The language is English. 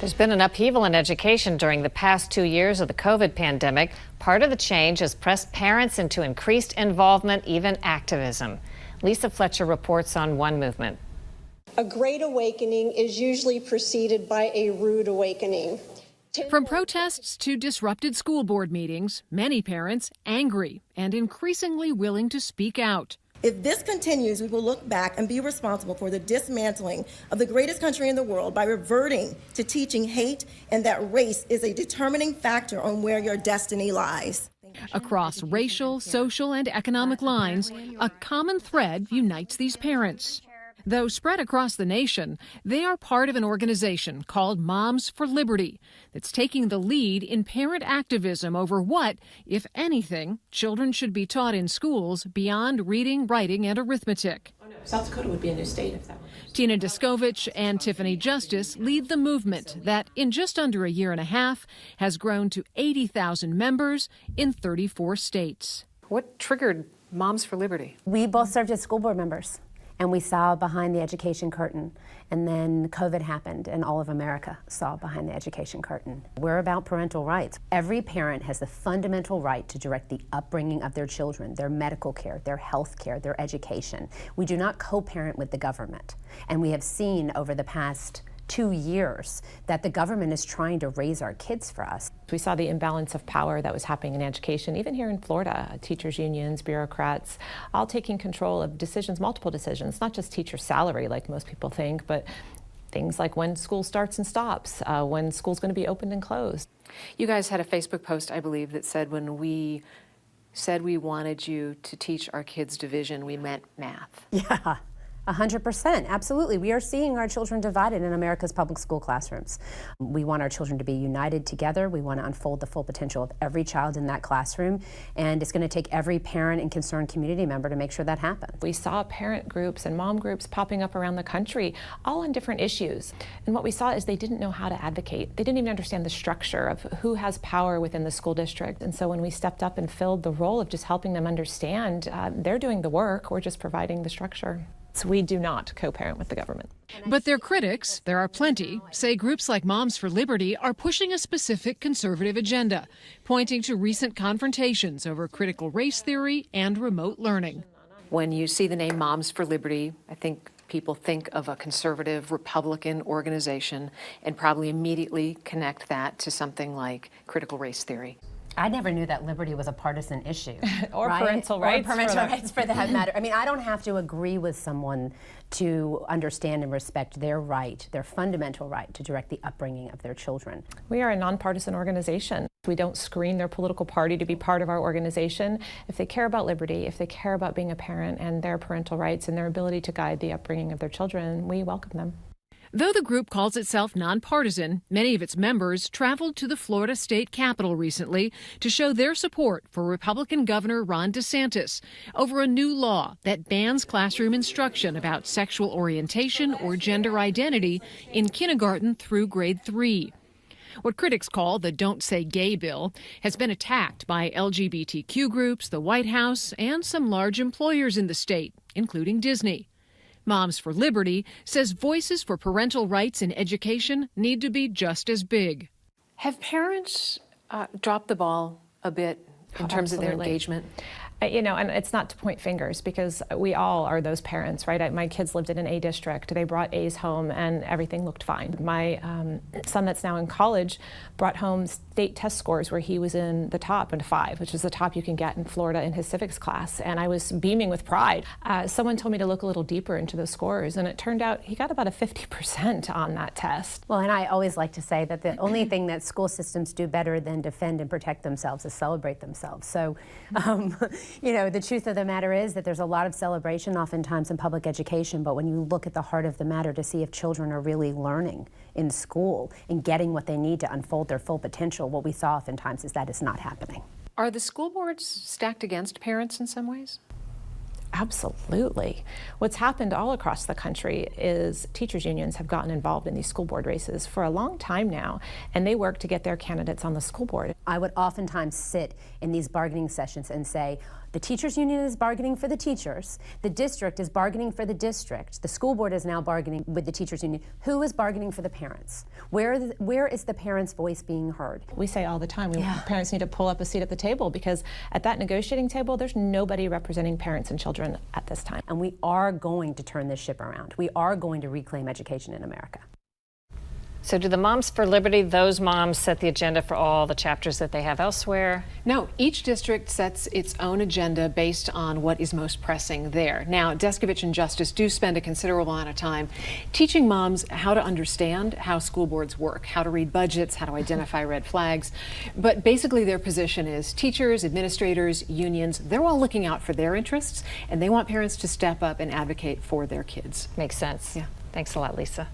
There's been an upheaval in education during the past 2 years of the COVID pandemic. Part of the change has pressed parents into increased involvement, even activism. Lisa Fletcher reports on one movement. A great awakening is usually preceded by a rude awakening. From protests to disrupted school board meetings, many parents angry and increasingly willing to speak out. If this continues, we will look back and be responsible for the dismantling of the greatest country in the world by reverting to teaching hate and that race is a determining factor on where your destiny lies. Across racial, social, and economic lines, a common thread unites these parents. Though spread across the nation, they are part of an organization called Moms for Liberty that's taking the lead in parent activism over what, if anything, children should be taught in schools beyond reading, writing, and arithmetic. South Dakota would be a new state if that were. Tina Diskovich and Tiffany Justice lead the movement that, in just under a year and a half, has grown to 80,000 members in 34 states. What triggered Moms for Liberty? We both served as school board members, and we saw behind the education curtain. And then COVID happened, and all of America saw behind the education curtain. We're about parental rights. Every parent has the fundamental right to direct the upbringing of their children, their medical care, their health care, their education. We do not co-parent with the government. And we have seen over the past 2 years that the government is trying to raise our kids for us. We saw the imbalance of power that was happening in education, even here in Florida. Teachers' unions, bureaucrats, all taking control of decisions, multiple decisions, not just teacher salary like most people think, but things like when school starts and stops, when school's going to be opened and closed. You guys had a Facebook post, I believe, that said when we said we wanted you to teach our kids division, we meant math. Yeah. 100%, absolutely. We are seeing our children divided in America's public school classrooms. We want our children to be united together. We want to unfold the full potential of every child in that classroom, and it's going to take every parent and concerned community member to make sure that happens. We saw parent groups and mom groups popping up around the country, all on different issues. And what we saw is they didn't know how to advocate. They didn't even understand the structure of who has power within the school district. And so when we stepped up and filled the role of just helping them understand, they're doing the work, we're just providing the structure. So we do not co-parent with the government. But their critics, there are plenty, say groups like Moms for Liberty are pushing a specific conservative agenda, pointing to recent confrontations over critical race theory and remote learning. When you see the name Moms for Liberty, I think people think of a conservative Republican organization and probably immediately connect that to something like critical race theory. I never knew that liberty was a partisan issue. Or right? parental rights. Or parental rights for that matter. I mean, I don't have to agree with someone to understand and respect their right, their fundamental right to direct the upbringing of their children. We are a nonpartisan organization. We don't screen their political party to be part of our organization. If they care about liberty, if they care about being a parent and their parental rights and their ability to guide the upbringing of their children, we welcome them. Though the group calls itself nonpartisan, many of its members traveled to the Florida state capitol recently to show their support for Republican Governor Ron DeSantis over a new law that bans classroom instruction about sexual orientation or gender identity in kindergarten through grade 3. What critics call the Don't Say Gay bill has been attacked by LGBTQ groups, the White House, and some large employers in the state, including Disney. Moms for Liberty says voices for parental rights in education need to be just as big. Have parents dropped the ball a bit in terms of their engagement? You know, and it's not to point fingers because we all are those parents, right? My kids lived in an A district. They brought A's home and everything looked fine. My son that's now in college brought home state test scores where he was in the top in 5, which is the top you can get in Florida in his civics class. And I was beaming with pride. Someone told me to look a little deeper into those scores, and it turned out he got about a 50% on that test. Well, and I always like to say that the only thing that school systems do better than defend and protect themselves is celebrate themselves. So, you know, the truth of the matter is that there's a lot of celebration oftentimes in public education, but when you look at the heart of the matter to see if children are really learning in school and getting what they need to unfold their full potential, what we saw oftentimes is that is not happening. Are the school boards stacked against parents in some ways? Absolutely. What's happened all across the country is teachers' unions have gotten involved in these school board races for a long time now, and they work to get their candidates on the school board. I would oftentimes sit in these bargaining sessions and say, the teachers' union is bargaining for the teachers, the district is bargaining for the district, the school board is now bargaining with the teachers' union. Who is bargaining for the parents? Where is the parents' voice being heard? We say all the time, parents need to pull up a seat at the table, because at that negotiating table, there's nobody representing parents and children at this time. And we are going to turn this ship around. We are going to reclaim education in America. So do the Moms for Liberty, those moms, set the agenda for all the chapters that they have elsewhere? No, each district sets its own agenda based on what is most pressing there. Now, Deskovich and Justice do spend a considerable amount of time teaching moms how to understand how school boards work, how to read budgets, how to identify red flags. But basically their position is teachers, administrators, unions, they're all looking out for their interests, and they want parents to step up and advocate for their kids. Makes sense. Yeah. Thanks a lot, Lisa.